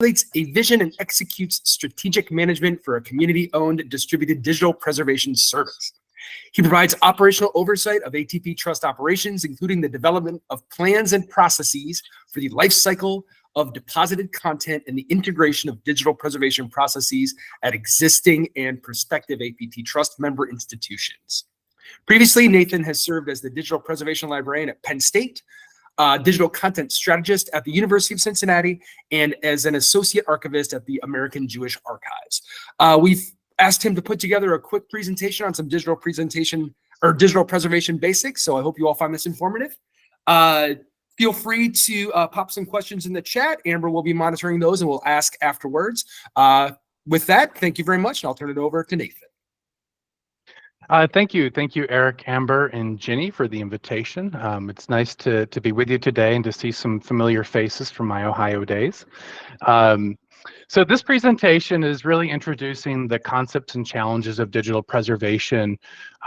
a vision and executes strategic management for a community-owned distributed digital preservation service. He provides operational oversight of APTrust operations, including the development of plans and processes for the life cycle of deposited content and the integration of digital preservation processes at existing and prospective APTrust member institutions. Previously, Nathan has served as the digital preservation librarian at Penn State, digital content strategist at the University of Cincinnati, and as an associate archivist at the American Jewish Archives. We've asked him to put together a quick presentation on some digital preservation basics, so I hope you all find this informative. Feel free to pop some questions in the chat. Amber will be monitoring those and we'll ask afterwards. With that, thank you very much, and I'll turn it over to Nathan. Thank you, Eric, Amber, and Jenny for the invitation. It's nice to be with you today and to see some familiar faces from my Ohio days. So this presentation is really introducing the concepts and challenges of digital preservation,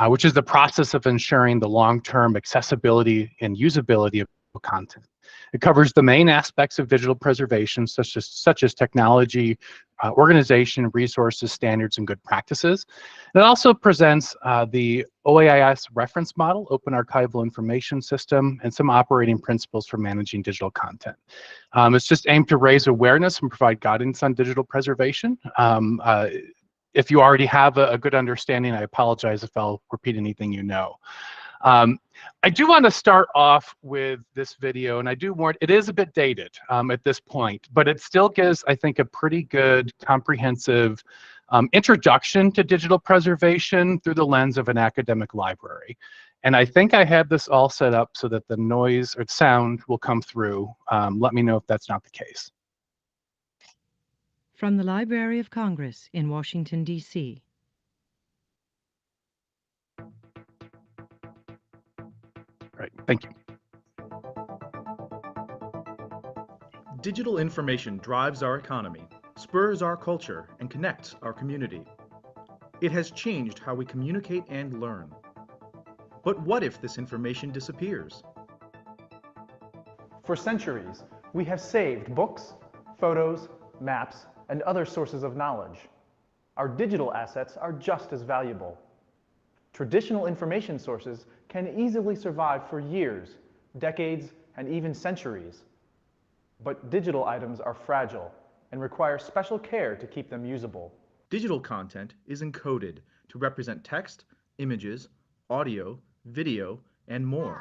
which is the process of ensuring the long-term accessibility and usability of content. It covers the main aspects of digital preservation, such as technology, organization, resources, standards, and good practices. And it also presents the OAIS reference model, Open Archival Information System, and some operating principles for managing digital content. It's just aimed to raise awareness and provide guidance on digital preservation. If you already have a good understanding, I apologize if I'll repeat anything you know. I do want to start off with this video, and I do warn, it is a bit dated at this point, but it still gives, I think, a pretty good comprehensive introduction to digital preservation through the lens of an academic library. And I think I have this all set up so that the noise or sound will come through. Let me know if that's not the case. From the Library of Congress in Washington, D.C. Right, thank you. Digital information drives our economy, spurs our culture, and connects our community. It has changed how we communicate and learn. But what if this information disappears? For centuries, we have saved books, photos, maps, and other sources of knowledge. Our digital assets are just as valuable. Traditional information sources can easily survive for years, decades, and even centuries. But digital items are fragile and require special care to keep them usable. Digital content is encoded to represent text, images, audio, video, and more.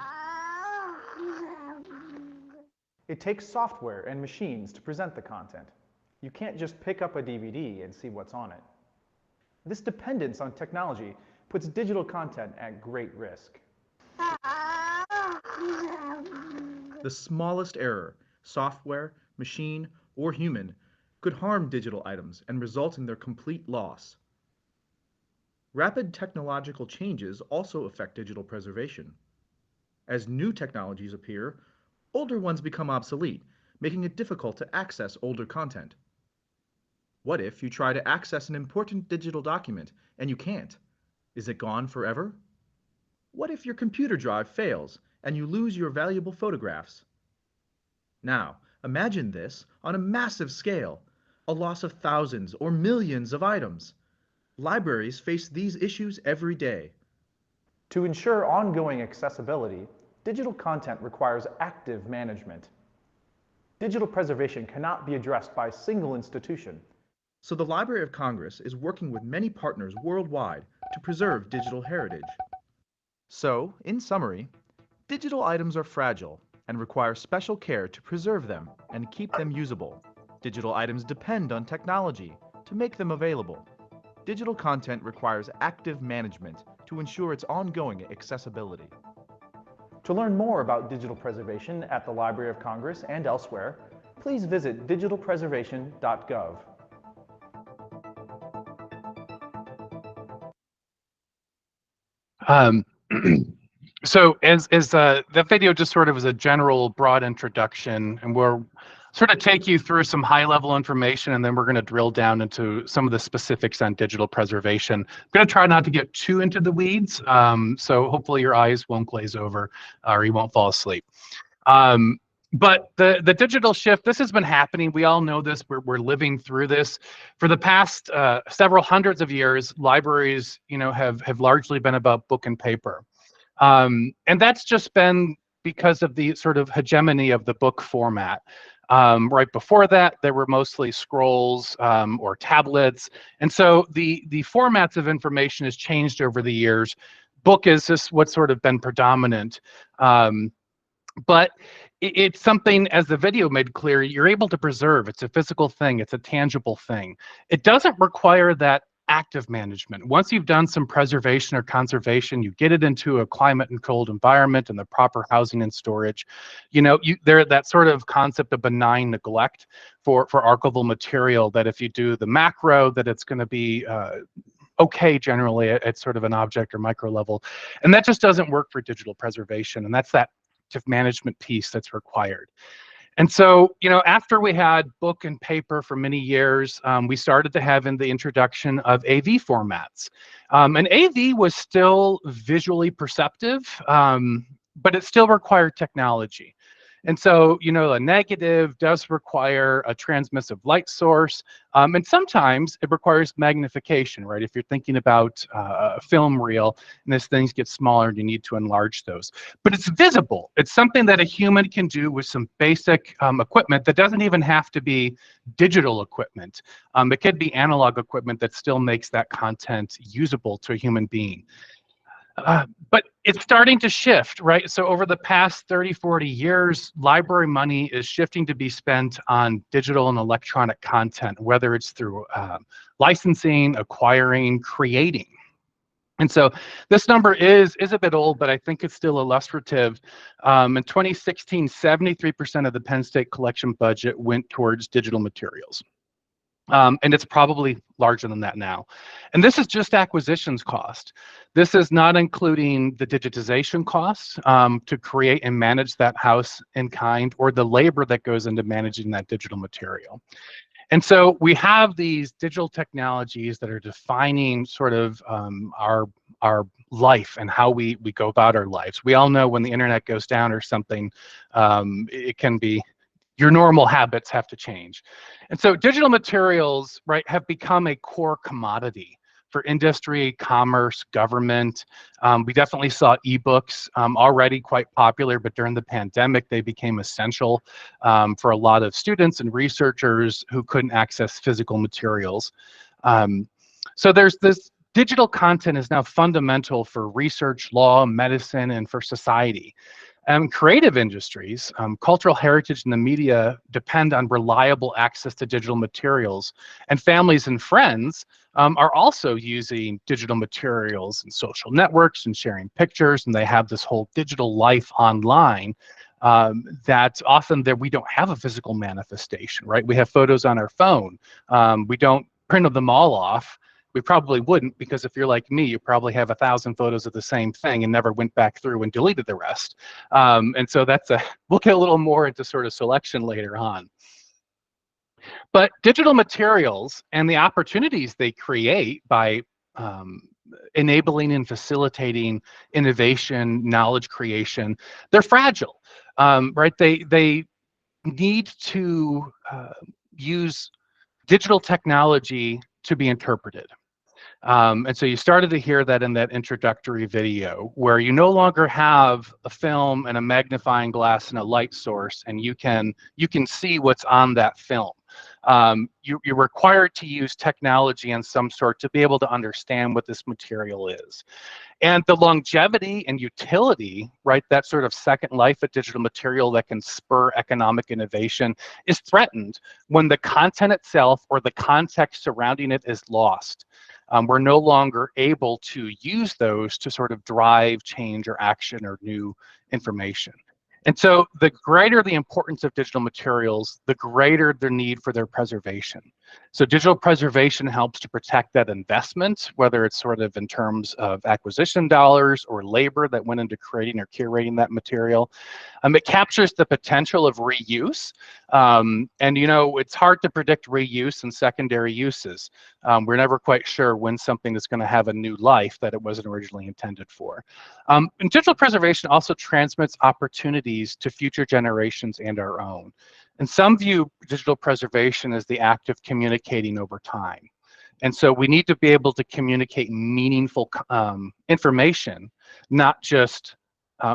It takes software and machines to present the content. You can't just pick up a DVD and see what's on it. This dependence on technology puts digital content at great risk. The smallest error, software, machine, or human, could harm digital items and result in their complete loss. Rapid technological changes also affect digital preservation. As new technologies appear, older ones become obsolete, making it difficult to access older content. What if you try to access an important digital document and you can't? Is it gone forever? What if your computer drive fails and you lose your valuable photographs? Now, imagine this on a massive scale, a loss of thousands or millions of items. Libraries face these issues every day. To ensure ongoing accessibility, digital content requires active management. Digital preservation cannot be addressed by a single institution. So the Library of Congress is working with many partners worldwide to preserve digital heritage. So, in summary, digital items are fragile and require special care to preserve them and keep them usable. Digital items depend on technology to make them available. Digital content requires active management to ensure its ongoing accessibility. To learn more about digital preservation at the Library of Congress and elsewhere, please visit digitalpreservation.gov. So that video just sort of is a general broad introduction, and we'll sort of take you through some high level information, and then we're going to drill down into some of the specifics on digital preservation. I'm going to try not to get too into the weeds, so hopefully your eyes won't glaze over or you won't fall asleep. But the digital shift, this has been happening. We all know this. We're living through this. For the past several hundreds of years, libraries, have largely been about book and paper. And that's just been because of the sort of hegemony of the book format. Right before that, there were mostly scrolls or tablets. And so the formats of information has changed over the years. Book is just what's sort of been predominant. But it's something, as the video made clear, you're able to preserve. It's a physical thing. It's a tangible thing. It doesn't require that active management. Once you've done some preservation or conservation, you get it into a climate and cold environment and the proper housing and storage. There that sort of concept of benign neglect for archival material, that if you do the macro, that it's going to be okay generally at sort of an object or micro level. And that just doesn't work for digital preservation. And that's that management piece that's required. And so, after we had book and paper for many years, we started to have in the introduction of AV formats. And AV was still visually perceptive, but it still required technology. And so, a negative does require a transmissive light source, and sometimes it requires magnification, right? If you're thinking about a film reel and as things get smaller, you need to enlarge those. But it's visible. It's something that a human can do with some basic equipment that doesn't even have to be digital equipment. It could be analog equipment that still makes that content usable to a human being. But it's starting to shift, right? So over the past 30, 40 years, library money is shifting to be spent on digital and electronic content, whether it's through licensing, acquiring, creating. And so this number is a bit old, but I think it's still illustrative. In 2016, 73% of the Penn State collection budget went towards digital materials. And it's probably larger than that now. And this is just acquisitions cost. This is not including the digitization costs to create and manage that house in kind, or the labor that goes into managing that digital material. And so we have these digital technologies that are defining sort of our life and how we go about our lives. We all know when the internet goes down or something, it can be, your normal habits have to change. And so digital materials, right, have become a core commodity for industry, commerce, government. We definitely saw ebooks already quite popular, but during the pandemic, they became essential for a lot of students and researchers who couldn't access physical materials. So there's this digital content is now fundamental for research, law, medicine, and for society. Creative industries, cultural heritage, and the media depend on reliable access to digital materials. And families and friends are also using digital materials and social networks and sharing pictures, and they have this whole digital life online that often we don't have a physical manifestation, right? We have photos on our phone. We don't print them all off. We probably wouldn't, because if you're like me, you probably have 1,000 photos of the same thing and never went back through and deleted the rest. And so we'll get a little more into sort of selection later on. But digital materials and the opportunities they create by enabling and facilitating innovation, knowledge creation, they're fragile, right? They need to use digital technology to be interpreted. And so you started to hear that in that introductory video, where you no longer have a film and a magnifying glass and a light source, and you can see what's on that film. You're required to use technology in some sort to be able to understand what this material is. And the longevity and utility, right, that sort of second life of digital material that can spur economic innovation is threatened when the content itself or the context surrounding it is lost. We're no longer able to use those to sort of drive change or action or new information. And so the greater the importance of digital materials, the greater the need for their preservation. So digital preservation helps to protect that investment, whether it's sort of in terms of acquisition dollars or labor that went into creating or curating that material. It captures the potential of reuse. And it's hard to predict reuse and secondary uses. We're never quite sure when something is going to have a new life that it wasn't originally intended for. And digital preservation also transmits opportunity these to future generations and our own. And some view digital preservation as the act of communicating over time. And so we need to be able to communicate meaningful information, not just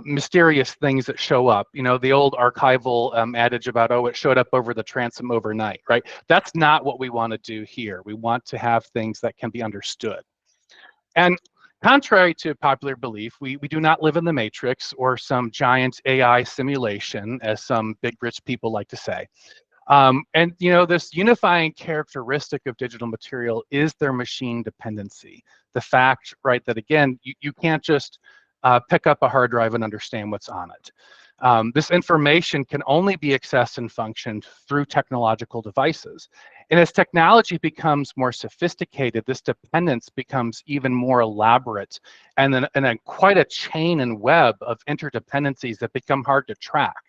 mysterious things that show up. You know, the old archival adage about, oh, it showed up over the transom overnight, right? That's not what we want to do here. We want to have things that can be understood. And contrary to popular belief, we do not live in the Matrix or some giant AI simulation, as some big rich people like to say. And you know, this unifying characteristic of digital material is their machine dependency. The fact, right, that again, you can't just pick up a hard drive and understand what's on it. This information can only be accessed and functioned through technological devices. And as technology becomes more sophisticated, this dependence becomes even more elaborate, and then quite a chain and web of interdependencies that become hard to track.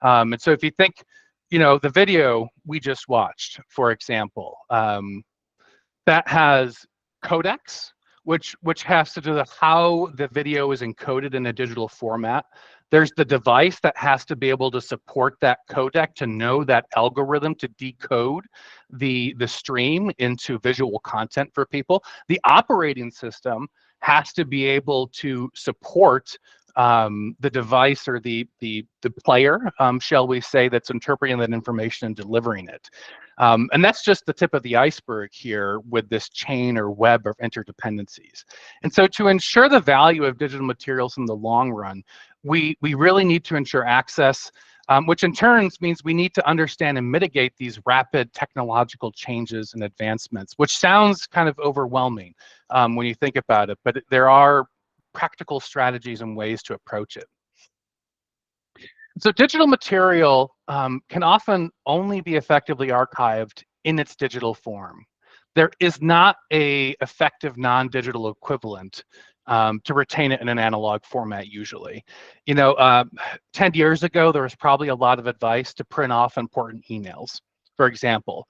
And so if you think, you know, the video we just watched, for example, that has codecs, which has to do with how the video is encoded in a digital format. There's the device that has to be able to support that codec to know that algorithm to decode the stream into visual content for people. The operating system has to be able to support the device or the player, shall we say, that's interpreting that information and delivering it. And that's just the tip of the iceberg here with this chain or web of interdependencies. And so to ensure the value of digital materials in the long run, we really need to ensure access, which in turn means we need to understand and mitigate these rapid technological changes and advancements, which sounds kind of overwhelming when you think about it, but there are practical strategies and ways to approach it. So digital material can often only be effectively archived in its digital form. There is not an effective non-digital equivalent to retain it in an analog format usually. You know, 10 years ago, there was probably a lot of advice to print off important emails, for example.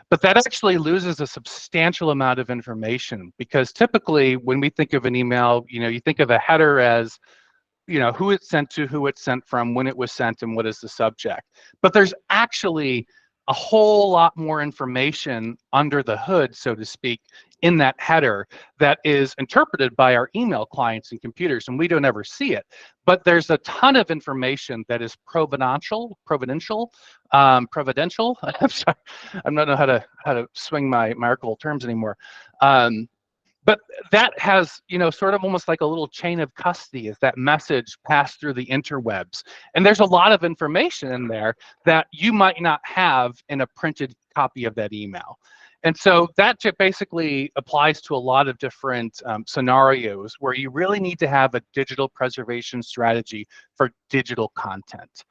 But that actually loses a substantial amount of information, because typically when we think of an email, you know, you think of a header as, you know, who it's sent to, who it's sent from, when it was sent, and what is the subject. But there's actually a whole lot more information under the hood, so to speak, in that header that is interpreted by our email clients and computers, and we don't ever see it. But there's a ton of information that is providential. I'm sorry, I don't know how to swing my archival terms anymore. But that has, you know, sort of almost like a little chain of custody as that message passed through the interwebs. And there's a lot of information in there that you might not have in a printed copy of that email. And so that basically applies to a lot of different scenarios where you really need to have a digital preservation strategy for digital content.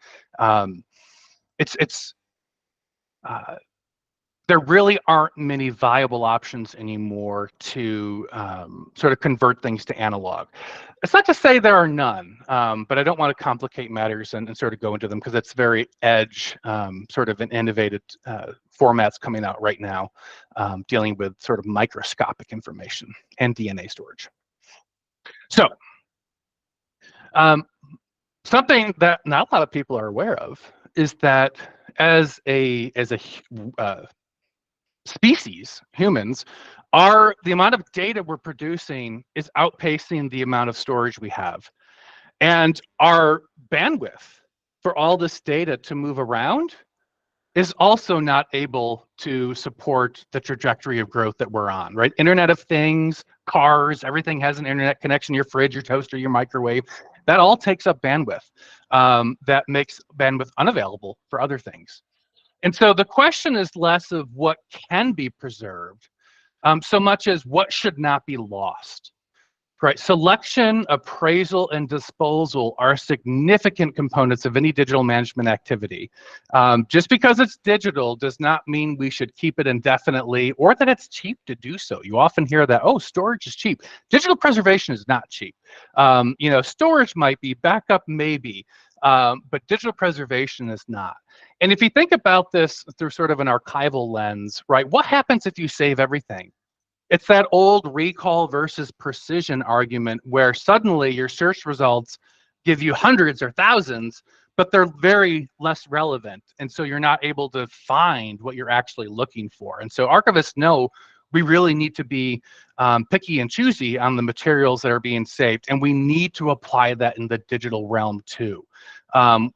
There really aren't many viable options anymore to sort of convert things to analog. It's not to say there are none, but I don't want to complicate matters and sort of go into them, because it's very edge, sort of an innovative formats coming out right now, dealing with sort of microscopic information and DNA storage. So something that not a lot of people are aware of is that as a species, humans, the amount of data we're producing is outpacing the amount of storage we have. And our bandwidth for all this data to move around is also not able to support the trajectory of growth that we're on, right? Internet of Things, cars, everything has an internet connection, your fridge, your toaster, your microwave. That all takes up bandwidth that makes bandwidth unavailable for other things. And so the question is less of what can be preserved, so much as what should not be lost. Right, selection, appraisal, and disposal are significant components of any digital management activity. Just because it's digital does not mean we should keep it indefinitely or that it's cheap to do so. You often hear that, oh, storage is cheap. Digital preservation is not cheap. You know, storage might be, backup maybe, but digital preservation is not. And if you think about this through sort of an archival lens, right, what happens if you save everything? It's that old recall versus precision argument where suddenly your search results give you hundreds or thousands, but they're very less relevant. And so you're not able to find what you're actually looking for. And so archivists know we really need to be picky and choosy on the materials that are being saved. And we need to apply that in the digital realm too.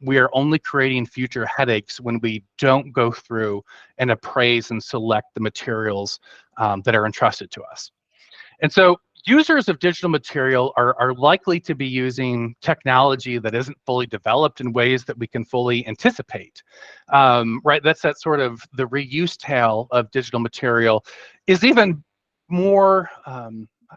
We are only creating future headaches when we don't go through and appraise and select the materials that are entrusted to us. And so users of digital material are likely to be using technology that isn't fully developed in ways that we can fully anticipate. Right, that's that sort of the reuse tail of digital material is even more,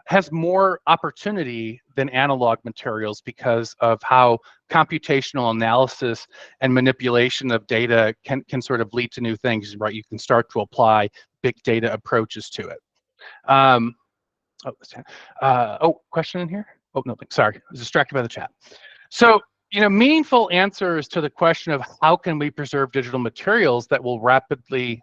has more opportunity than analog materials because of how computational analysis and manipulation of data can sort of lead to new things, right? You can start to apply big data approaches to it. Question in here? Oh, no, sorry, I was distracted by the chat. So, meaningful answers to the question of how can we preserve digital materials that will rapidly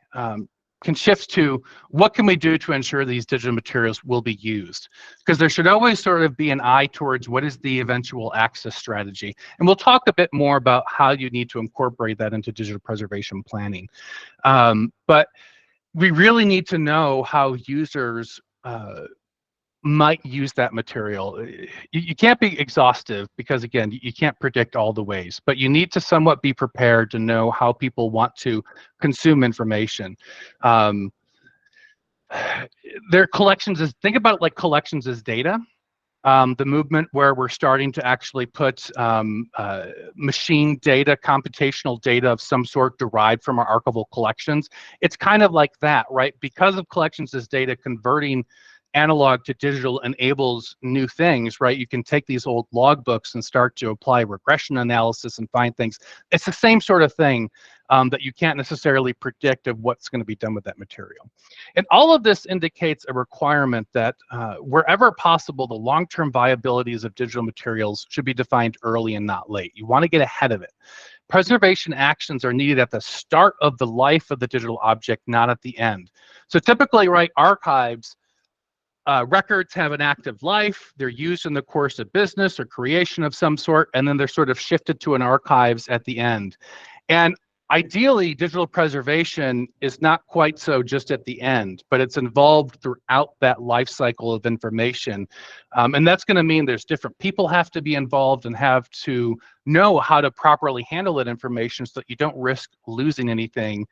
can shift to what can we do to ensure these digital materials will be used? Because there should always sort of be an eye towards what is the eventual access strategy. And we'll talk a bit more about how you need to incorporate that into digital preservation planning. But we really need to know how users might use that material. You can't be exhaustive because, again, you can't predict all the ways, but you need to somewhat be prepared to know how people want to consume information. Their collections is, think about it like collections as data. The movement where we're starting to actually put machine data, computational data of some sort derived from our archival collections. It's kind of like that, right? Because of collections as data, converting analog to digital enables new things, right? You can take these old logbooks and start to apply regression analysis and find things. It's the same sort of thing that you can't necessarily predict of what's going to be done with that material. And all of this indicates a requirement that wherever possible, the long-term viabilities of digital materials should be defined early and not late. You want to get ahead of it. Preservation actions are needed at the start of the life of the digital object, not at the end. So typically, right, archives, records have an active life. They're used in the course of business or creation of some sort, and then they're sort of shifted to an archives at the end. And ideally, digital preservation is not quite so just at the end, but it's involved throughout that life cycle of information. And that's going to mean there's different people have to be involved and have to know how to properly handle that information so that you don't risk losing anything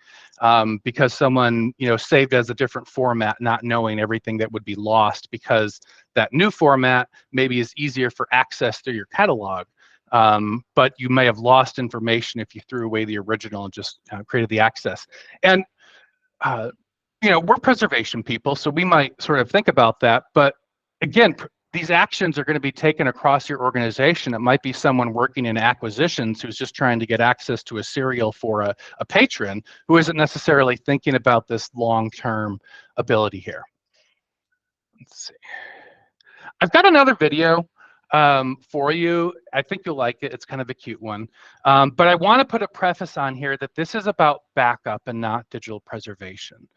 because someone saved as a different format, not knowing everything that would be lost because that new format maybe is easier for access through your catalog. But you may have lost information if you threw away the original and just created the access. And we're preservation people, so we might sort of think about that. But again, these actions are going to be taken across your organization. It might be someone working in acquisitions who's just trying to get access to a serial for a patron who isn't necessarily thinking about this long-term ability here. Let's see. I've got another video for you. I think you'll like it. It's kind of a cute one. But I want to put a preface on here that this is about backup and not digital preservation.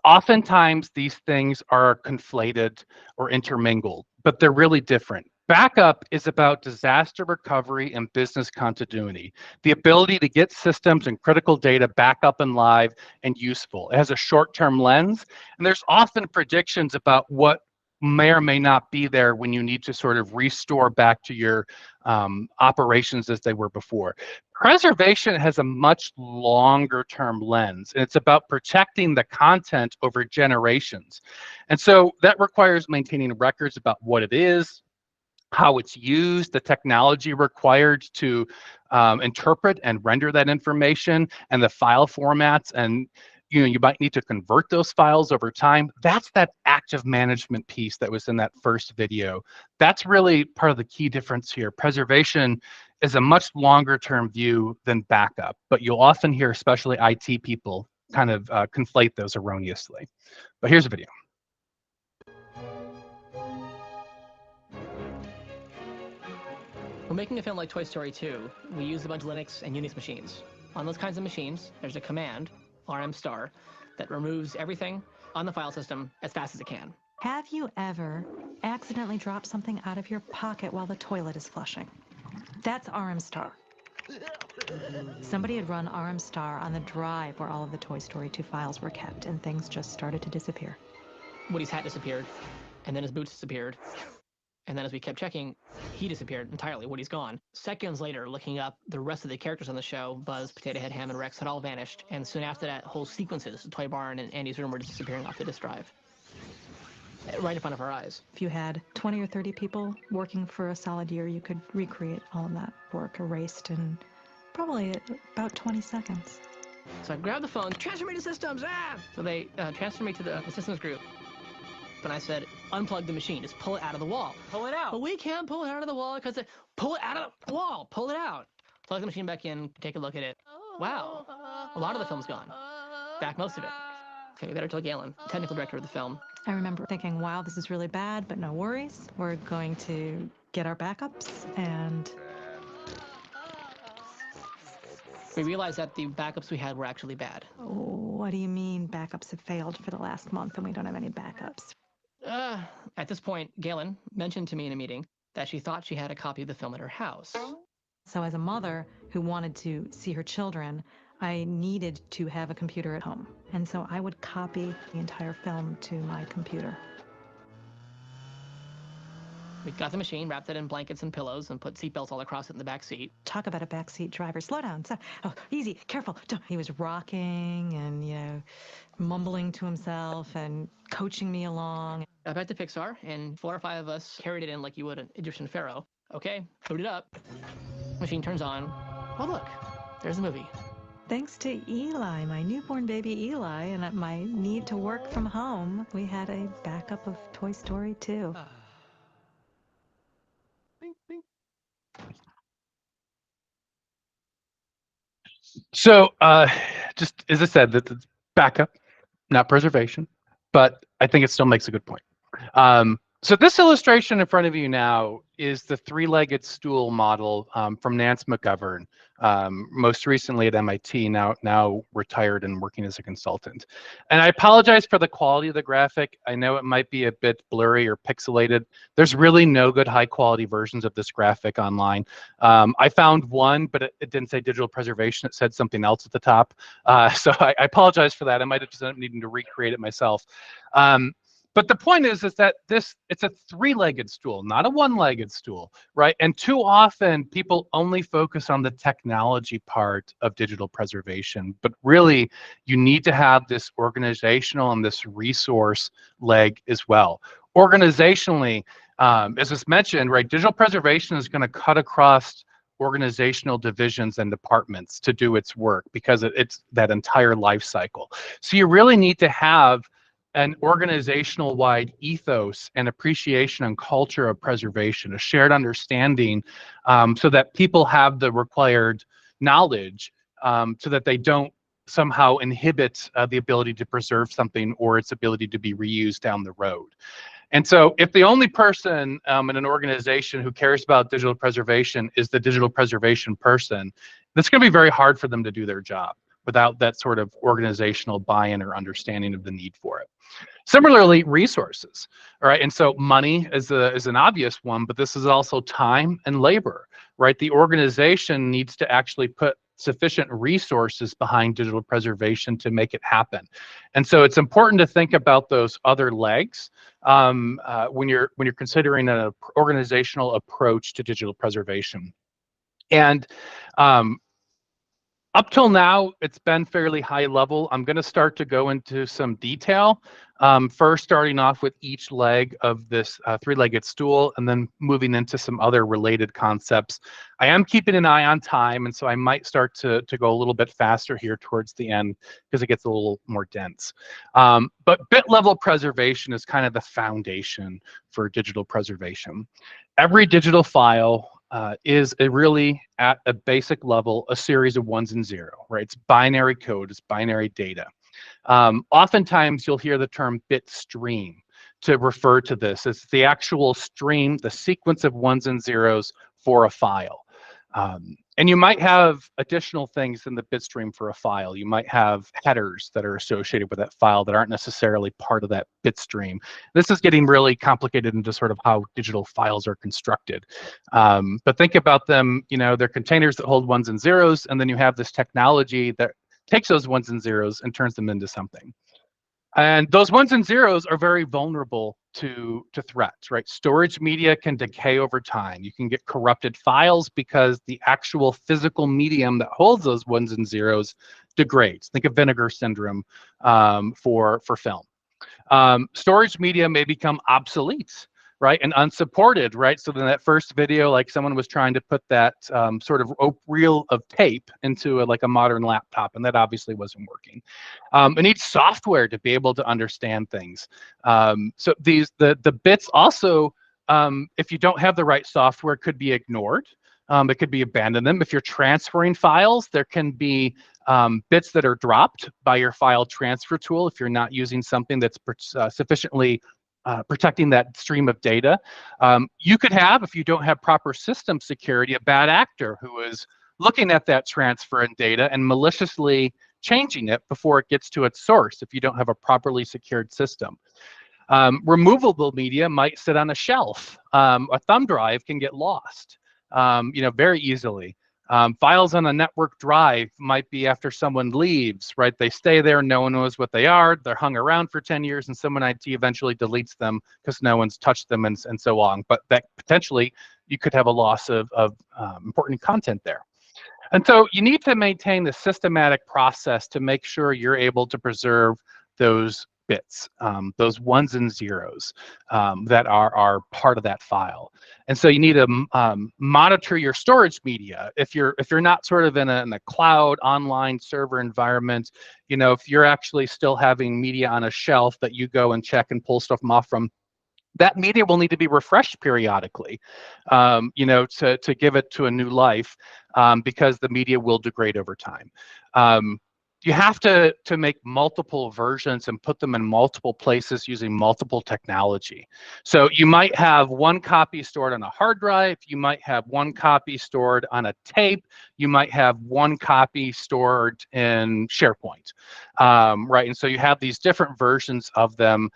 Oftentimes, these things are conflated or intermingled, but they're really different. Backup is about disaster recovery and business continuity, the ability to get systems and critical data back up and live and useful. It has a short-term lens, and there's often predictions about what may or may not be there when you need to sort of restore back to your operations as they were before. Preservation has a much longer term lens, and it's about protecting the content over generations. And so that requires maintaining records about what it is, how it's used, the technology required to interpret and render that information, and the file formats, and you might need to convert those files over time. That's that active management piece that was in that first video. That's really part of the key difference here. Preservation is a much longer term view than backup, but you'll often hear, especially IT people, kind of conflate those erroneously. But here's a video. When making a film like Toy Story 2, we use a bunch of Linux and Unix machines. On those kinds of machines, there's a command, rm star, that removes everything on the file system as fast as it can. Have you ever accidentally dropped something out of your pocket while the toilet is flushing? That's rm star. Somebody had run RMstar on the drive where all of the Toy Story 2 files were kept, and things just started to disappear. Woody's hat disappeared, and then his boots disappeared. And then as we kept checking, he disappeared entirely. Woody's gone. Seconds later, looking up, the rest of the characters on the show, Buzz, Potato Head, Ham, and Rex, had all vanished. And soon after that, whole sequences, the Toy Barn and Andy's room were disappearing off the disk drive. Right in front of our eyes. If you had 20 or 30 people working for a solid year, you could recreate all of that work erased in probably about 20 seconds. So I grabbed the phone, transfer me to systems, ah! So they transferred me to the systems group. And I said, unplug the machine, just pull it out of the wall. Pull it out. But we can't pull it out of the wall because pull it out of the wall, pull it out. Plug the machine back in, take a look at it. Wow, a lot of the film's gone. Back most of it. Okay, we better tell Galen, technical director of the film. I remember thinking, wow, this is really bad, but no worries. We're going to get our backups, and we realized that the backups we had were actually bad. what do you mean backups have failed for the last month and we don't have any backups? At this point, Galen mentioned to me in a meeting that she thought she had a copy of the film at her house. So as a mother who wanted to see her children, I needed to have a computer at home. And so I would copy the entire film to my computer. We got the machine, wrapped it in blankets and pillows, and put seatbelts all across it in the back seat. Talk about a backseat driver. Slow down. Oh, easy, careful. He was rocking and, mumbling to himself and coaching me along. I back to Pixar, and 4 or 5 of us carried it in like you would an Egyptian pharaoh. Okay, boot it up. Machine turns on. Oh, look, there's the movie. Thanks to Eli, my newborn baby Eli, and my need to work from home, we had a backup of Toy Story 2. So, just as I said, that it's backup, not preservation, but I think it still makes a good point. So this illustration in front of you now is the three-legged stool model from Nance McGovern, most recently at MIT, now retired and working as a consultant. And I apologize for the quality of the graphic. I know it might be a bit blurry or pixelated. There's really no good high-quality versions of this graphic online. I found one, but it didn't say digital preservation. It said something else at the top. So I apologize for that. I might have just ended up needing to recreate it myself. But the point is that it's a three-legged stool, not a one-legged stool, right? And too often people only focus on the technology part of digital preservation, but really you need to have this organizational and this resource leg as well. Organizationally, as was mentioned, right, digital preservation is going to cut across organizational divisions and departments to do its work because it's that entire life cycle. So you really need to have an organizational-wide ethos and appreciation and culture of preservation, a shared understanding, so that people have the required knowledge so that they don't somehow inhibit the ability to preserve something or its ability to be reused down the road. And so if the only person in an organization who cares about digital preservation is the digital preservation person, it's going to be very hard for them to do their job without that sort of organizational buy-in or understanding of the need for it. Similarly, resources, all right? And so money is an obvious one, but this is also time and labor, right? The organization needs to actually put sufficient resources behind digital preservation to make it happen. And so it's important to think about those other legs when you're considering an organizational approach to digital preservation. And up till now, it's been fairly high level. I'm going to start to go into some detail, first starting off with each leg of this three-legged stool and then moving into some other related concepts. I am keeping an eye on time, and so I might start to go a little bit faster here towards the end because it gets a little more dense. But bit level preservation is kind of the foundation for digital preservation. Every digital file is really, at a basic level, a series of ones and zeros, right? It's binary code, it's binary data. Oftentimes, you'll hear the term bit stream to refer to this. It's the actual stream, the sequence of ones and zeros for a file. And you might have additional things in the bitstream for a file. You might have headers that are associated with that file that aren't necessarily part of that bitstream. This is getting really complicated into sort of how digital files are constructed. But think about them, they're containers that hold ones and zeros, and then you have this technology that takes those ones and zeros and turns them into something. And those ones and zeros are very vulnerable to threats, right? Storage media can decay over time. You can get corrupted files because the actual physical medium that holds those ones and zeros degrades. Think of vinegar syndrome for film. Storage media may become obsolete, right, and unsupported, right? So then that first video, like someone was trying to put that sort of reel of tape into like a modern laptop, and that obviously wasn't working. It needs software to be able to understand things. So the bits also, if you don't have the right software, could be ignored. It could be abandoned them. If you're transferring files, there can be bits that are dropped by your file transfer tool if you're not using something that's sufficiently protecting that stream of data. You could have, if you don't have proper system security, a bad actor who is looking at that transfer and data and maliciously changing it before it gets to its source if you don't have a properly secured system. Removable media might sit on a shelf. A thumb drive can get lost, very easily. Files on a network drive might be after someone leaves, right? They stay there, no one knows what they are. They're hung around for 10 years and someone IT eventually deletes them because no one's touched them and so on. But that potentially you could have a loss of important content there. And so you need to maintain the systematic process to make sure you're able to preserve those bits, those ones and zeros that are part of that file. And so you need to monitor your storage media. If you're not sort of in a cloud online server environment, if you're actually still having media on a shelf that you go and check and pull stuff off from, that media will need to be refreshed periodically, to give it to a new life, because the media will degrade over time. You have to make multiple versions and put them in multiple places using multiple technology. So you might have one copy stored on a hard drive, you might have one copy stored on a tape, you might have one copy stored in SharePoint, right? And so you have these different versions of them.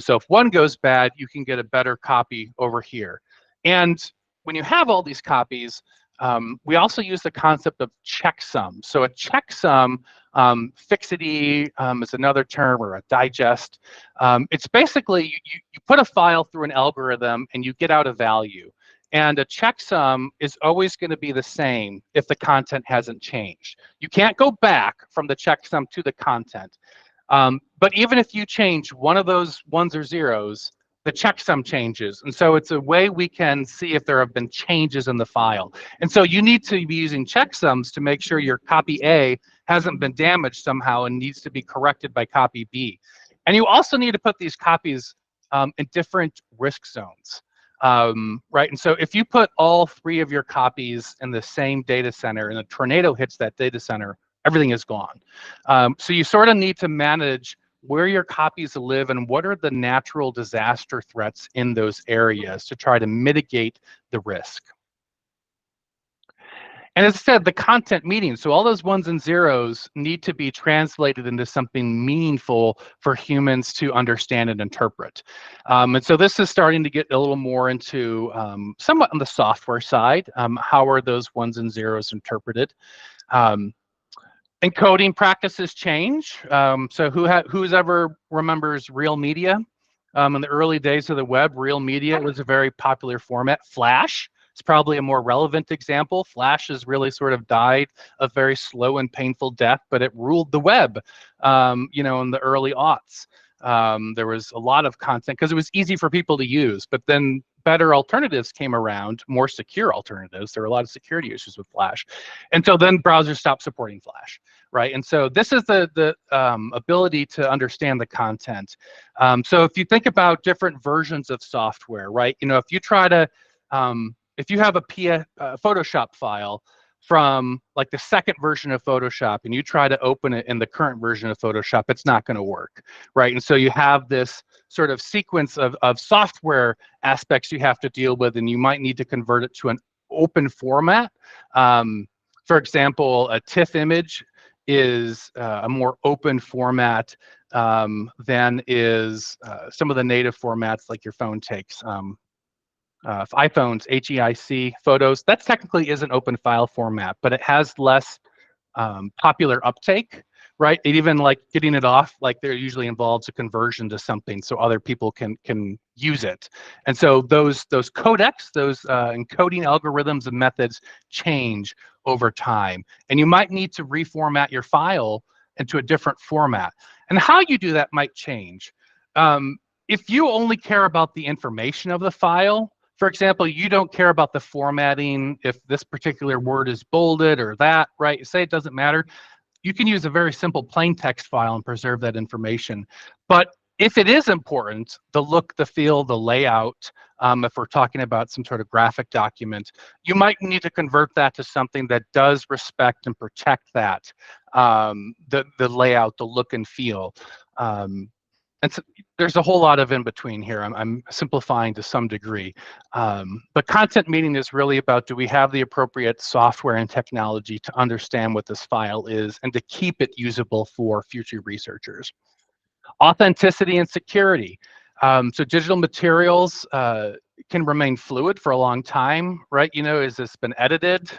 So if one goes bad, you can get a better copy over here. And when you have all these copies, we also use the concept of checksum. So a checksum, fixity is another term, or a digest. It's basically you put a file through an algorithm and you get out a value. And a checksum is always going to be the same if the content hasn't changed. You can't go back from the checksum to the content. But even if you change one of those ones or zeros, the checksum changes. And so it's a way we can see if there have been changes in the file. And so you need to be using checksums to make sure your copy A hasn't been damaged somehow and needs to be corrected by copy B. And you also need to put these copies in different risk zones, right? And so if you put all three of your copies in the same data center and a tornado hits that data center, everything is gone. So you sort of need to manage where your copies live and what are the natural disaster threats in those areas to try to mitigate the risk. And as I said, the content meaning, so all those ones and zeros need to be translated into something meaningful for humans to understand and interpret. And so this is starting to get a little more into somewhat on the software side. How are those ones and zeros interpreted? Encoding practices change. So who's ever remembers real media? In the early days of the web, real media was a very popular format. Flash is probably a more relevant example. Flash has really sort of died a very slow and painful death, but it ruled the web, in the early aughts. There was a lot of content because it was easy for people to use, but then better alternatives came around, more secure alternatives. There were a lot of security issues with Flash. And so then browsers stopped supporting Flash, right? And so this is the ability to understand the content. So if you think about different versions of software, right? If you try to, if you have a Photoshop file from like the second version of Photoshop and you try to open it in the current version of Photoshop, it's not going to work, right? And so you have this sort of sequence of software aspects you have to deal with, and you might need to convert it to an open format. For example, a TIFF image is a more open format than is some of the native formats like your phone takes. iPhones, HEIC photos, that technically is an open file format, but it has less popular uptake, right? It even like getting it off, like there usually involves a conversion to something so other people can use it. And so those codecs, those encoding algorithms and methods change over time. And you might need to reformat your file into a different format. And how you do that might change. If you only care about the information of the file, for example, you don't care about the formatting, if this particular word is bolded or that, right? You say it doesn't matter. You can use a very simple plain text file and preserve that information. But if it is important, the look, the feel, the layout, if we're talking about some sort of graphic document, you might need to convert that to something that does respect and protect that, the layout, the look and feel. And so there's a whole lot of in between here. I'm simplifying to some degree. But content meaning is really about, do we have the appropriate software and technology to understand what this file is and to keep it usable for future researchers? Authenticity and security. So digital materials can remain fluid for a long time, right? You know, has this been edited?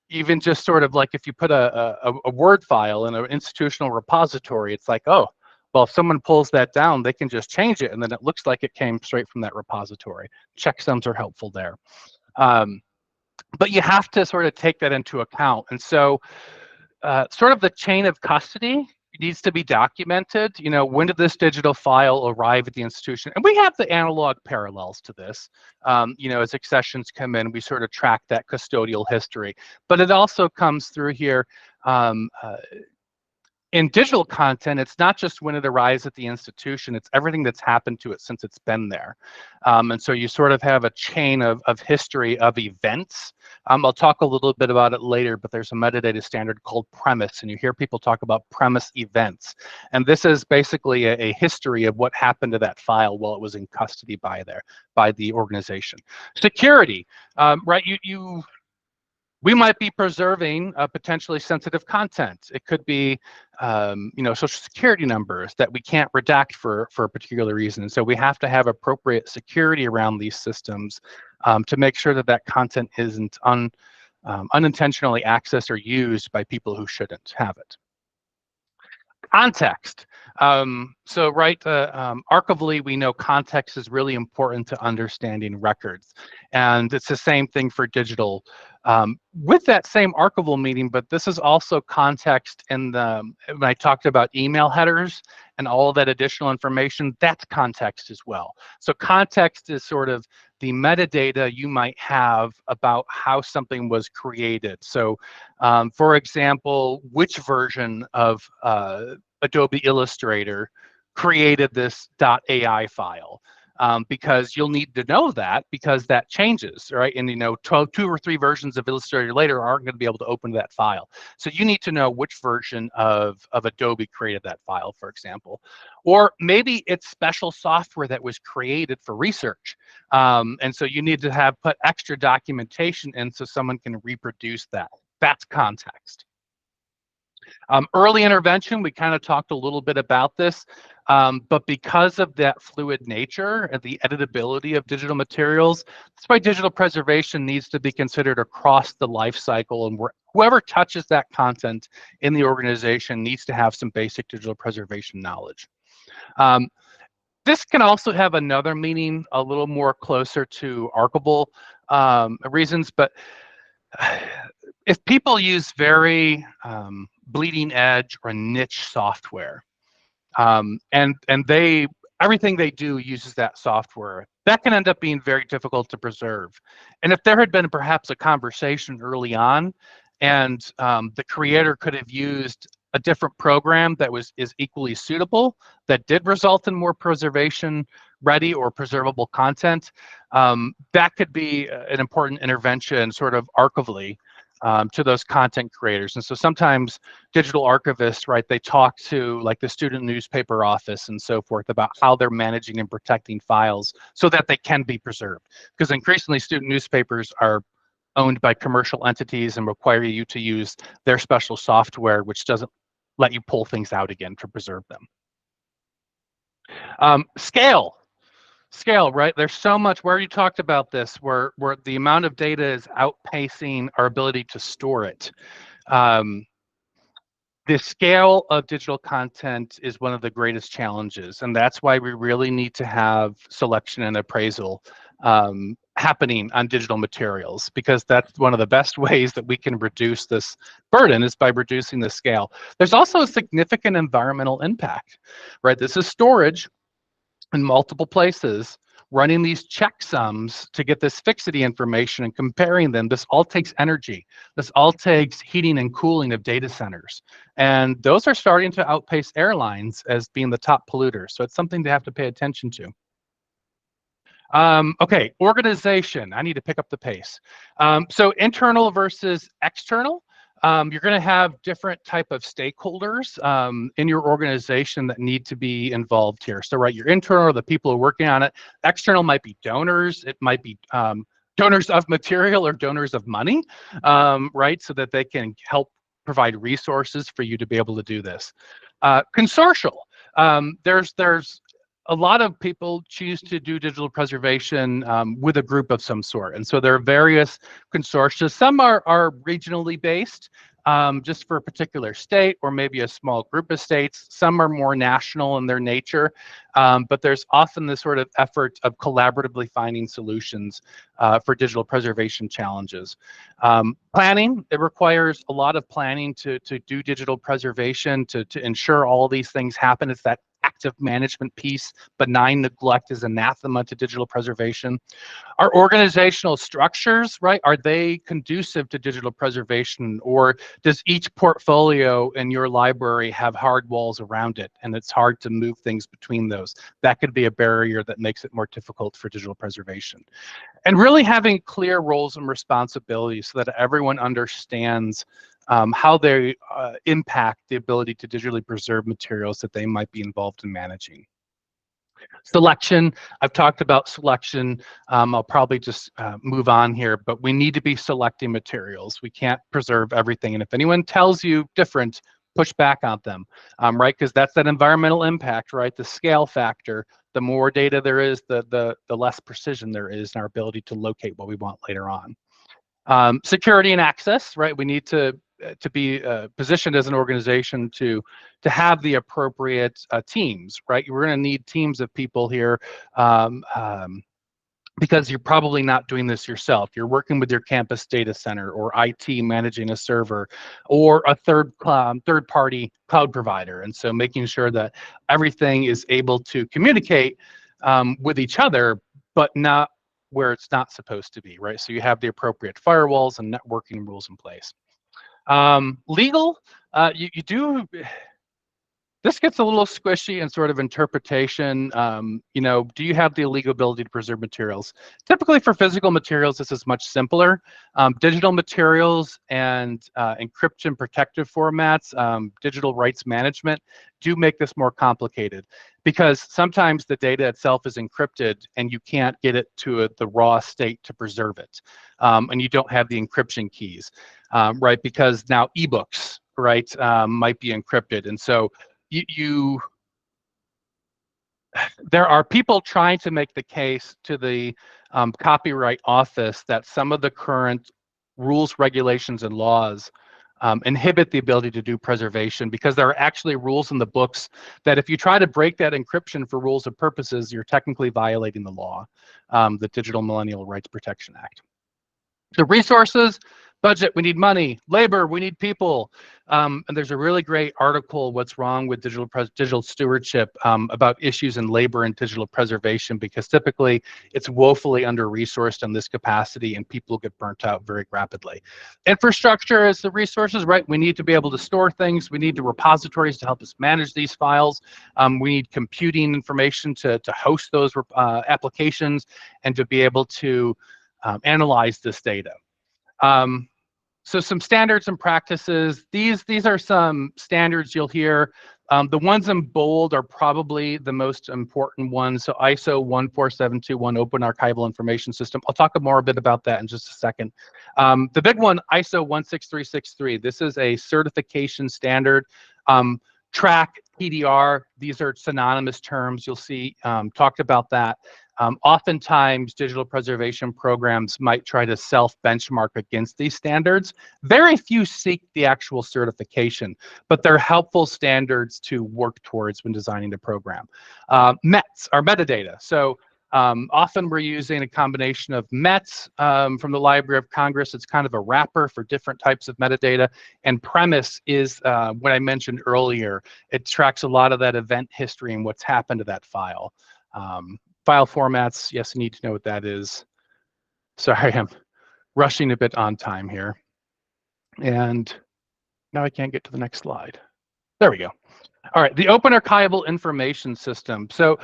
Even just sort of like if you put a Word file in an institutional repository, it's like, oh, well, if someone pulls that down, they can just change it, and then it looks like it came straight from that repository. Checksums are helpful there. But you have to sort of take that into account. And so sort of the chain of custody needs to be documented. You know, when did this digital file arrive at the institution? And we have the analog parallels to this. You know, as accessions come in, we sort of track that custodial history. But it also comes through here in digital content. It's not just when it arrives at the institution, it's everything that's happened to it since it's been there. And so you sort of have a chain of history of events. I'll talk a little bit about it later, but there's a metadata standard called premise, and you hear people talk about premise events. And this is basically a history of what happened to that file while it was in custody by the organization. Security, right? We might be preserving potentially sensitive content. It could be, you know, social security numbers that we can't redact for a particular reason. And so we have to have appropriate security around these systems to make sure that that content isn't unintentionally accessed or used by people who shouldn't have it. Context. So right, archivally, we know context is really important to understanding records. And it's the same thing for digital. With that same archival meaning, but this is also context in when I talked about email headers and all of that additional information, that's context as well. So context is sort of the metadata you might have about how something was created. So for example, which version of Adobe Illustrator created this .ai file, because you'll need to know that because that changes, right? And you know, 2 or 3 versions of Illustrator later aren't going to be able to open that file. So you need to know which version of Adobe created that file, for example. Or maybe it's special software that was created for research. And so you need to have put extra documentation in so someone can reproduce that. That's context. Early intervention, we kind of talked a little bit about this, but because of that fluid nature and the editability of digital materials, that's why digital preservation needs to be considered across the life cycle, and whoever touches that content in the organization needs to have some basic digital preservation knowledge. This can also have another meaning, a little more closer to archival reasons, but if people use very bleeding edge or niche software, and everything they do uses that software, that can end up being very difficult to preserve. And if there had been perhaps a conversation early on, and the creator could have used a different program that is equally suitable, that did result in more preservation ready or preservable content, that could be an important intervention sort of archivally to those content creators. And so sometimes digital archivists, right, they talk to like the student newspaper office and so forth about how they're managing and protecting files so that they can be preserved. Because increasingly student newspapers are owned by commercial entities and require you to use their special software, which doesn't let you pull things out again to preserve them. Scale, right? There's so much, we already talked about this, where the amount of data is outpacing our ability to store it. The scale of digital content is one of the greatest challenges, and that's why we really need to have selection and appraisal happening on digital materials, because that's one of the best ways that we can reduce this burden is by reducing the scale. There's also a significant environmental impact, right? This is storage in multiple places, running these checksums to get this fixity information and comparing them. This all takes energy. This all takes heating and cooling of data centers. And those are starting to outpace airlines as being the top polluters. So it's something to have to pay attention to. Okay, organization. I need to pick up the pace. So internal versus external. You're going to have different type of stakeholders in your organization that need to be involved here. So, right, your internal are the people who are working on it. External might be donors. It might be donors of material or donors of money, right, so that they can help provide resources for you to be able to do this. Consortial. There's a lot of people choose to do digital preservation with a group of some sort. And so there are various consortia. Some are regionally based, just for a particular state or maybe a small group of states. Some are more national in their nature, but there's often this sort of effort of collaboratively finding solutions for digital preservation challenges. Planning, it requires a lot of planning to do digital preservation, to ensure all these things happen. It's that active management piece. Benign neglect is anathema to digital preservation. Our organizational structures, right, are they conducive to digital preservation, or does each portfolio in your library have hard walls around it and it's hard to move things between those? That could be a barrier that makes it more difficult for digital preservation. And really having clear roles and responsibilities so that everyone understands how they impact the ability to digitally preserve materials that they might be involved in managing. Selection, I've talked about selection. I'll probably just move on here, but we need to be selecting materials. We can't preserve everything. And if anyone tells you different, push back on them, right? Because that's that environmental impact, right? The scale factor. The more data there is, the less precision there is in our ability to locate what we want later on. Security and access, right? We need to be positioned as an organization to have the appropriate teams, right? We're going to need teams of people here because you're probably not doing this yourself. You're working with your campus data center or IT managing a server or a third-party cloud provider. And so making sure that everything is able to communicate with each other, but not where it's not supposed to be, right? So you have the appropriate firewalls and networking rules in place. Legal, you do, this gets a little squishy in sort of interpretation. You know, do you have the legal ability to preserve materials? Typically for physical materials, this is much simpler. Digital materials and encryption protective formats, digital rights management do make this more complicated, because sometimes the data itself is encrypted and you can't get it to the raw state to preserve it. And you don't have the encryption keys, right? Because now ebooks, right, might be encrypted. And so there are people trying to make the case to the Copyright Office that some of the current rules, regulations, and laws inhibit the ability to do preservation, because there are actually rules in the books that if you try to break that encryption for rules and purposes, you're technically violating the law, the Digital Millennial Rights Protection Act. The resources, budget, we need money. Labor, we need people. And there's a really great article, What's Wrong with Digital Stewardship, about issues in labor and digital preservation, because typically it's woefully under-resourced in this capacity and people get burnt out very rapidly. Infrastructure is the resources, right? We need to be able to store things. We need the repositories to help us manage these files. We need computing information to host those applications and to be able to analyze this data. So some standards and practices. These are some standards you'll hear. The ones in bold are probably the most important ones. So ISO 14721, Open Archival Information System. I'll talk more a bit about that in just a second. The big one, ISO 16363. This is a certification standard. Track, PDR, these are synonymous terms. You'll see talked about that. Oftentimes, digital preservation programs might try to self-benchmark against these standards. Very few seek the actual certification, but they're helpful standards to work towards when designing the program. METs are metadata. So often we're using a combination of METs from the Library of Congress. It's kind of a wrapper for different types of metadata. And premise is what I mentioned earlier. It tracks a lot of that event history and what's happened to that file. File formats, yes, you need to know what that is. Sorry, I'm rushing a bit on time here. And now I can't get to the next slide. There we go. All right, the Open Archival Information System. So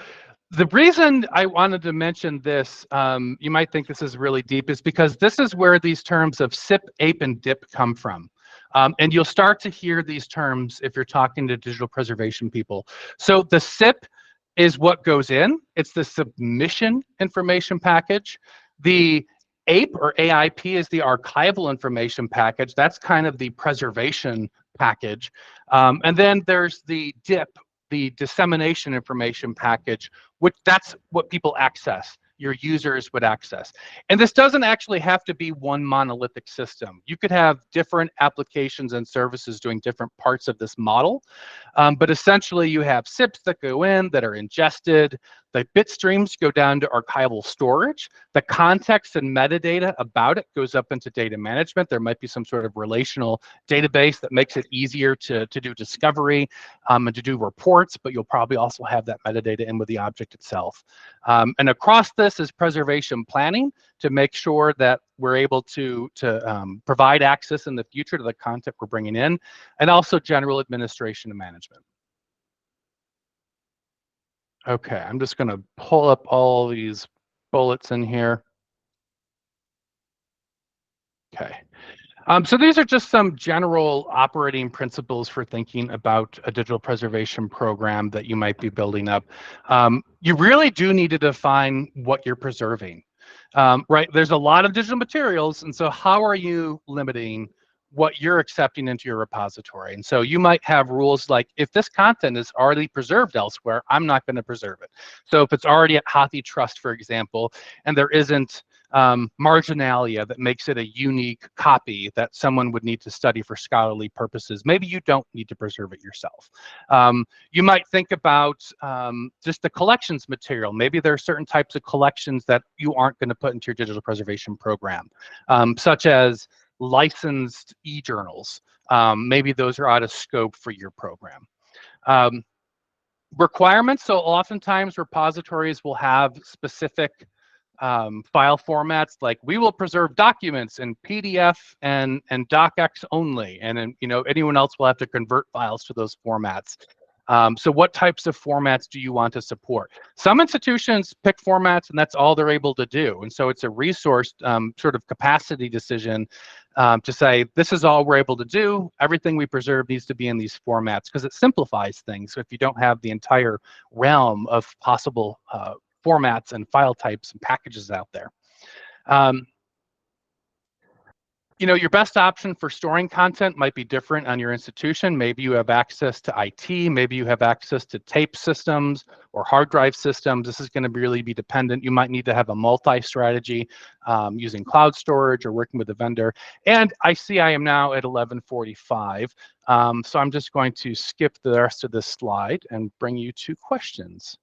the reason I wanted to mention this, you might think this is really deep, is because this is where these terms of SIP, APE, and DIP come from. And you'll start to hear these terms if you're talking to digital preservation people. So the SIP is what goes in. It's the submission information package. The APE or AIP is the archival information package. That's kind of the preservation package. And then there's the DIP, the dissemination information package, which that's what people access, your users would access. And this doesn't actually have to be one monolithic system. You could have different applications and services doing different parts of this model. But essentially you have SIPs that go in that are ingested. The bit streams go down to archival storage. The context and metadata about it goes up into data management. There might be some sort of relational database that makes it easier to do discovery and to do reports, but you'll probably also have that metadata in with the object itself. And across this is preservation planning to make sure that we're able to provide access in the future to the content we're bringing in, and also general administration and management. Okay, I'm just going to pull up all these bullets in here. Okay. So these are just some general operating principles for thinking about a digital preservation program that you might be building up. You really do need to define what you're preserving, right? There's a lot of digital materials, and so how are you limiting what you're accepting into your repository? And so you might have rules like, if this content is already preserved elsewhere, I'm not going to preserve it. So if it's already at APTrust, for example, and there isn't marginalia that makes it a unique copy that someone would need to study for scholarly purposes, maybe you don't need to preserve it yourself. You might think about just the collections material. Maybe there are certain types of collections that you aren't going to put into your digital preservation program, such as licensed e-journals. Maybe those are out of scope for your program. Requirements, so oftentimes repositories will have specific file formats, like we will preserve documents in PDF and docx only, and then anyone else will have to convert files to those formats. So what types of formats do you want to support? Some institutions pick formats and that's all they're able to do, and so it's a resource sort of capacity decision to say, this is all we're able to do. Everything we preserve needs to be in these formats, because it simplifies things. So if you don't have the entire realm of possible formats and file types and packages out there. Your best option for storing content might be different on your institution. Maybe you have access to IT, maybe you have access to tape systems or hard drive systems. This is going to really be dependent. You might need to have a multi-strategy using cloud storage or working with a vendor. And I see I am now at 11:45, so I'm just going to skip the rest of this slide and bring you to questions.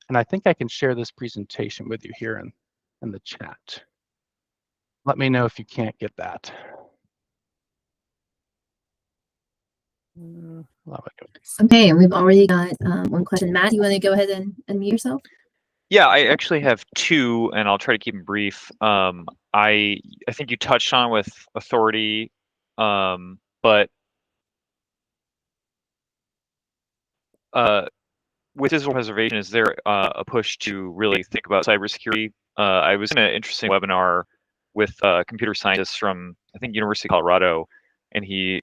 And I think I can share this presentation with you here in the chat. Let me know if you can't get that. Okay, and we've already got one question. Matt, you want to go ahead and unmute yourself? Yeah, I actually have two, and I'll try to keep them brief. I think you touched on with authority, but with digital preservation, is there a push to really think about cybersecurity? I was in an interesting webinar with computer scientists from, I think, University of Colorado, and he,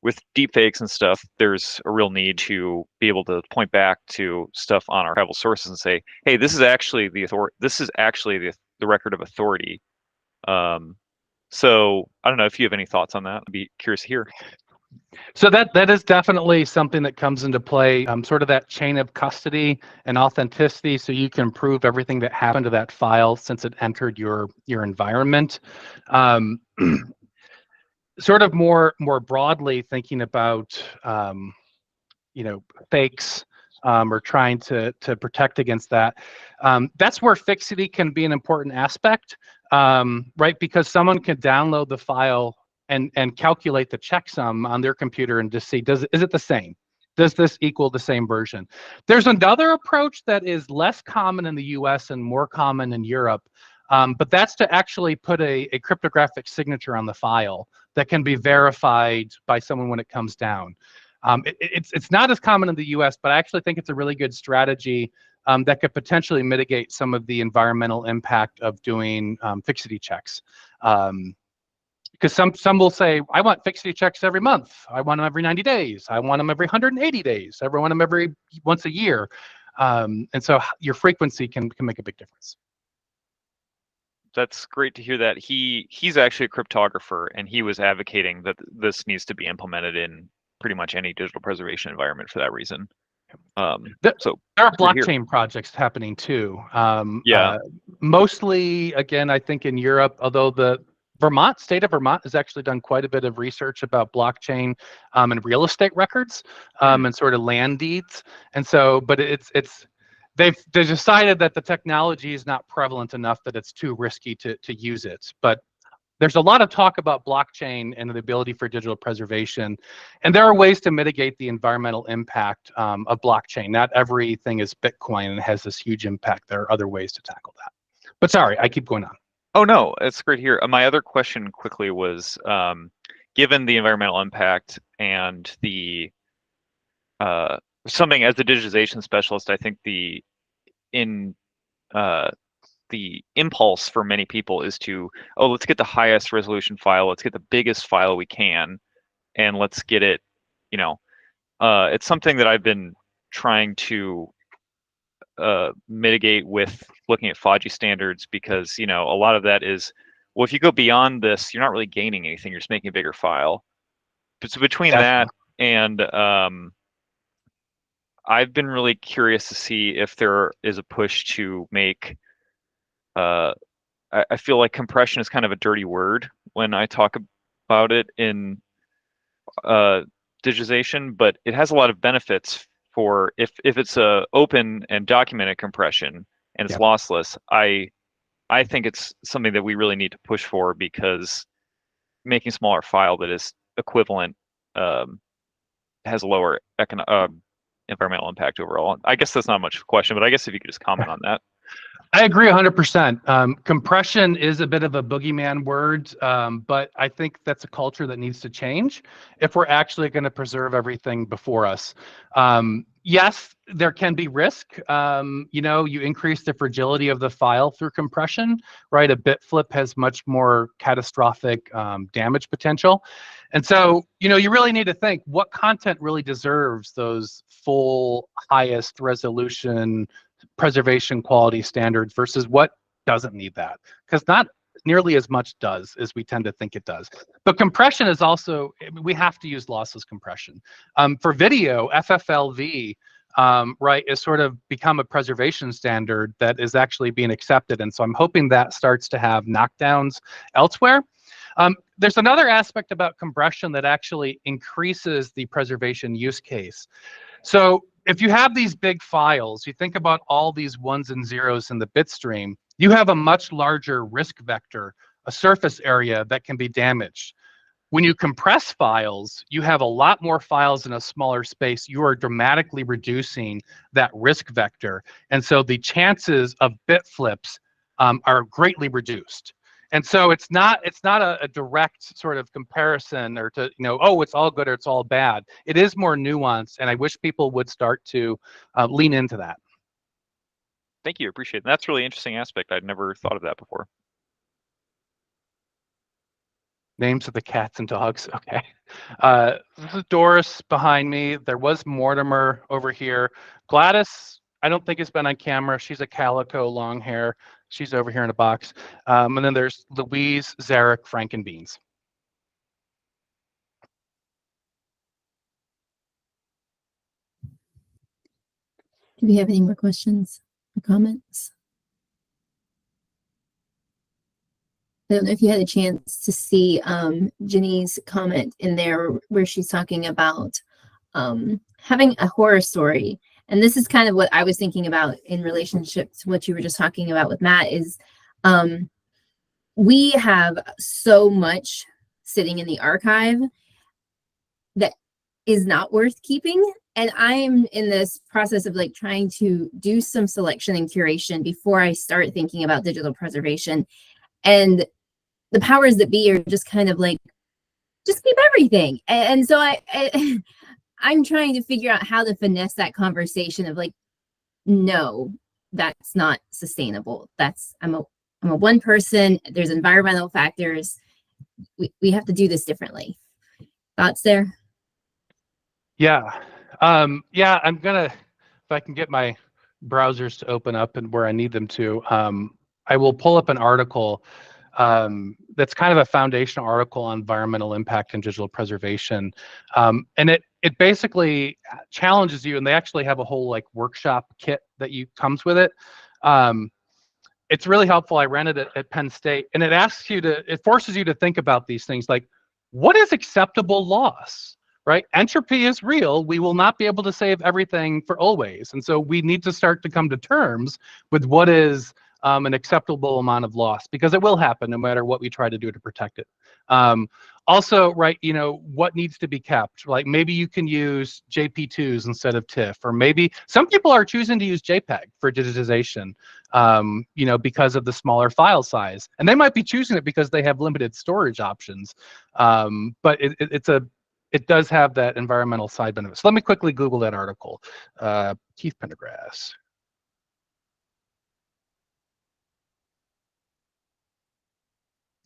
with deepfakes and stuff, there's a real need to be able to point back to stuff on archival sources and say, hey, this is actually the record of authority. So I don't know if you have any thoughts on that. I'd be curious to hear. So that is definitely something that comes into play, sort of that chain of custody and authenticity, so you can prove everything that happened to that file since it entered your environment. Sort of more broadly thinking about fakes, or trying to protect against that. That's where fixity can be an important aspect, right? Because someone can download the file and calculate the checksum on their computer and just see, is it the same? Does this equal the same version? There's another approach that is less common in the US and more common in Europe, but that's to actually put a cryptographic signature on the file that can be verified by someone when it comes down. It's not as common in the US, but I actually think it's a really good strategy that could potentially mitigate some of the environmental impact of doing fixity checks. Because some will say, I want fixity checks every month. I want them every 90 days. I want them every 180 days. I want them every once a year. And so your frequency can make a big difference. That's great to hear that. He's actually a cryptographer, and he was advocating that this needs to be implemented in pretty much any digital preservation environment for that reason. So there are blockchain projects happening too. Mostly, again, I think in Europe, although the state of Vermont has actually done quite a bit of research about blockchain and real estate records and sort of land deeds. And so, but they've decided that the technology is not prevalent enough that it's too risky to use it. But there's a lot of talk about blockchain and the ability for digital preservation. And there are ways to mitigate the environmental impact of blockchain. Not everything is Bitcoin and has this huge impact. There are other ways to tackle that. But sorry, I keep going on. Oh, no, it's great here. My other question quickly was, given the environmental impact and the something as a digitization specialist, I think the impulse for many people is to, let's get the highest resolution file, let's get the biggest file we can, and let's get it, it's something that I've been trying to mitigate with looking at FOGI standards, because a lot of that is, well, if you go beyond this, you're not really gaining anything, you're just making a bigger file. But so between that and I've been really curious to see if there is a push to make I feel like compression is kind of a dirty word when I talk about it in digitization, but it has a lot of benefits for if it's a open and documented compression and it's lossless. I think it's something that we really need to push for, because making a smaller file that is equivalent has a lower environmental impact overall. I guess that's not much of a question, but I guess if you could just comment on that. I agree 100%. Compression is a bit of a boogeyman word, but I think that's a culture that needs to change if we're actually going to preserve everything before us. Yes, there can be risk. You increase the fragility of the file through compression, right? A bit flip has much more catastrophic damage potential. And so, you really need to think what content really deserves those full highest resolution preservation quality standards versus what doesn't need that, because not nearly as much does as we tend to think it does. But compression is also, we have to use lossless compression. For video, FFLV, right, is sort of become a preservation standard that is actually being accepted. And so I'm hoping that starts to have knockdowns elsewhere. There's another aspect about compression that actually increases the preservation use case. So if you have these big files, you think about all these ones and zeros in the bit stream, you have a much larger risk vector, a surface area that can be damaged. When you compress files, you have a lot more files in a smaller space. You are dramatically reducing that risk vector. And so the chances of bit flips are greatly reduced. And so it's not a direct sort of comparison or to, it's all good or it's all bad. It is more nuanced, and I wish people would start to lean into that. Thank you, appreciate it. That's a really interesting aspect. I'd never thought of that before. Names of the cats and dogs. Okay. This is Doris behind me. There was Mortimer over here. Gladys, I don't think has been on camera. She's a calico, long hair. She's over here in a box. And then there's Louise, Zarek, Frank, and Beans. Do we have any more questions or comments? I don't know if you had a chance to see Ginny's comment in there where she's talking about having a horror story. And this is kind of what I was thinking about in relationship to what you were just talking about with Matt is we have so much sitting in the archive that is not worth keeping. And I'm in this process of like trying to do some selection and curation before I start thinking about digital preservation. And the powers that be are just kind of like, just keep everything. And so I'm trying to figure out how to finesse that conversation of like, no, that's not sustainable. I'm a one person, there's environmental factors. We have to do this differently. Thoughts there? Yeah. Yeah, I'm gonna, if I can get my browsers to open up and where I need them to, I will pull up an article that's kind of a foundational article on environmental impact and digital preservation. And it basically challenges you, and they actually have a whole like workshop kit that comes with it. It's really helpful. I ran it at Penn State, and it forces you to think about these things like, what is acceptable loss? Right? Entropy is real. We will not be able to save everything for always. And so we need to start to come to terms with what is an acceptable amount of loss, because it will happen no matter what we try to do to protect it. Also, right, what needs to be kept? Like maybe you can use JP2s instead of TIFF, or maybe some people are choosing to use JPEG for digitization, because of the smaller file size. And they might be choosing it because they have limited storage options. But it does have that environmental side benefit. So let me quickly Google that article. Keith Pendergrass.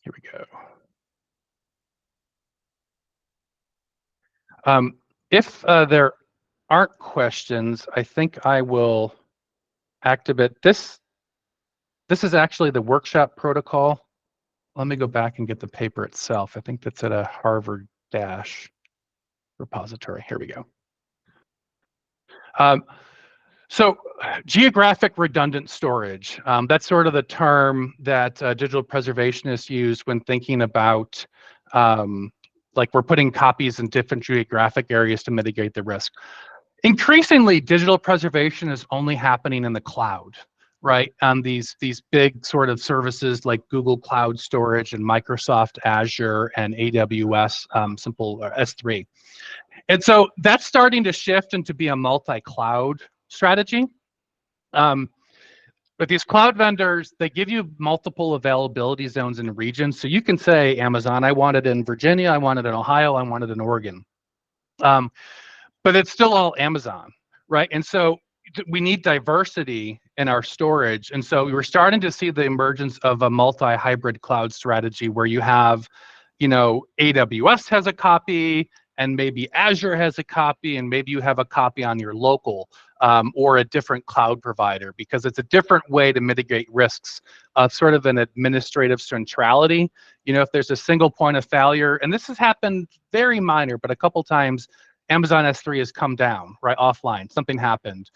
Here we go. If there aren't questions, I think I will activate this. This is actually the workshop protocol. Let me go back and get the paper itself. I think that's at a Harvard Dash repository. Here we go. So geographic redundant storage, that's sort of the term that digital preservationists use when thinking about like we're putting copies in different geographic areas to mitigate the risk. Increasingly, digital preservation is only happening in the cloud, right? On these big sort of services like Google Cloud Storage and Microsoft Azure and AWS Simple S3. And so that's starting to shift into be a multi-cloud strategy. But these cloud vendors, they give you multiple availability zones and regions. So you can say, Amazon, I want it in Virginia, I want it in Ohio, I want it in Oregon. But it's still all Amazon, right? And so we need diversity in our storage. And so we're starting to see the emergence of a multi-hybrid cloud strategy where you have, AWS has a copy, and maybe Azure has a copy, and maybe you have a copy on your local or a different cloud provider, because it's a different way to mitigate risks of sort of an administrative centrality. If there's a single point of failure, and this has happened very minor, but a couple times, Amazon S3 has come down, right, offline, something happened.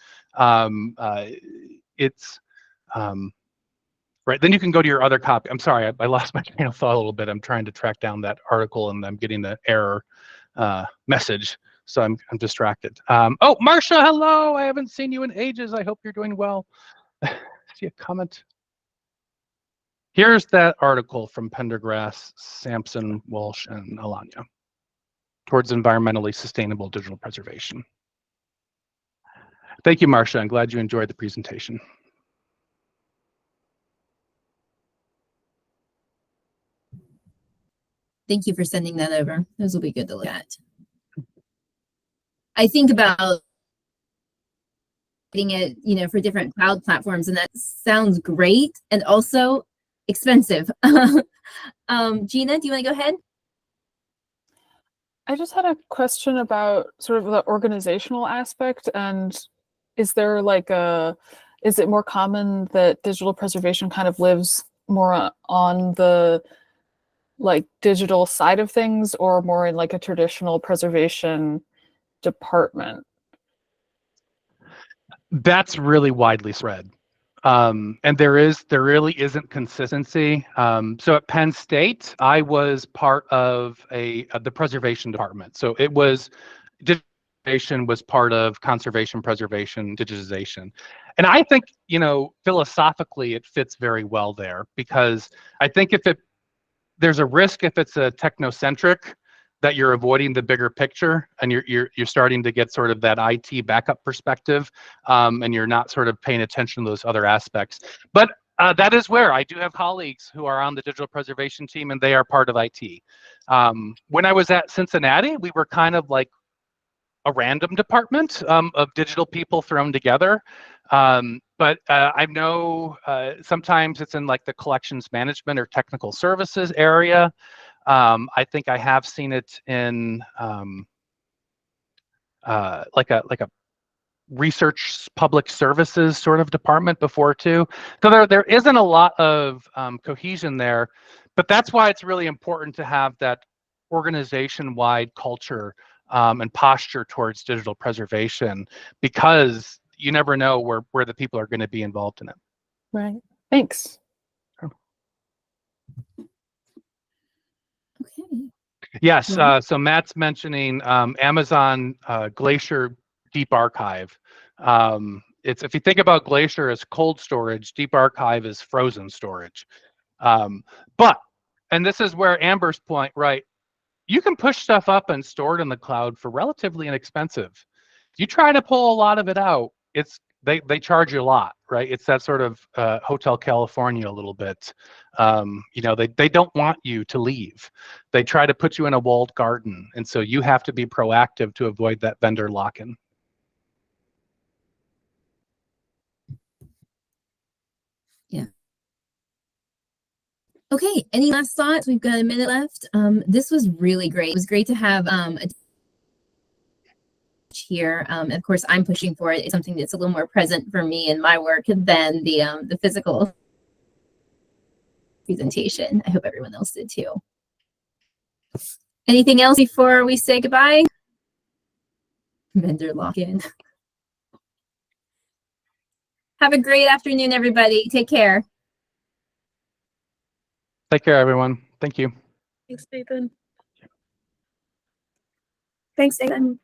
Right, then you can go to your other copy. I'm sorry, I lost my train of thought a little bit. I'm trying to track down that article, and I'm getting the error message, so I'm distracted. Oh, Marcia, hello! I haven't seen you in ages. I hope you're doing well. See a comment? Here's that article from Pendergrass, Sampson, Walsh, and Alanya towards environmentally sustainable digital preservation. Thank you, Marcia. I'm glad you enjoyed the presentation. Thank you for sending that over. Those will be good to look at. I think about getting it, for different cloud platforms, and that sounds great and also expensive. Gina, do you want to go ahead? I just had a question about sort of the organizational aspect, and is there like is it more common that digital preservation kind of lives more on the like digital side of things, or more in like a traditional preservation department? That's really widely spread. And there really isn't consistency. So at Penn State, I was part of the preservation department. So it was digitization was part of conservation, preservation, digitization. And I think, philosophically, it fits very well there, because I think there's a risk if it's a technocentric that you're avoiding the bigger picture, and you're starting to get sort of that IT backup perspective, and you're not sort of paying attention to those other aspects. But that is where I do have colleagues who are on the digital preservation team, and they are part of IT. When I was at Cincinnati, we were kind of like a random department of digital people thrown together. But I know sometimes it's in like the collections management or technical services area. I think I have seen it in like a research public services sort of department before too. So there isn't a lot of cohesion there, but that's why it's really important to have that organization-wide culture and posture towards digital preservation, because you never know where the people are going to be involved in it. Right. Thanks. Okay. Yes. Yeah. So Matt's mentioning Amazon Glacier Deep Archive. It's, if you think about Glacier as cold storage, Deep Archive is frozen storage. But, and this is where Amber's point, right? You can push stuff up and store it in the cloud for relatively inexpensive. If you try to pull a lot of it out, they charge you a lot, right? It's that sort of Hotel California a little bit. They don't want you to leave. They try to put you in a walled garden, and so you have to be proactive to avoid that vendor lock-in. Yeah. Okay, any last thoughts? We've got a minute left. This was really great. It was great to have a here. Of course, I'm pushing for it. It's something that's a little more present for me in my work than the physical presentation. I hope everyone else did too. Anything else before we say goodbye? Vendor lock-in. Have a great afternoon, everybody. Take care. Take care, everyone. Thank you. Thanks, Nathan. Thanks, Nathan.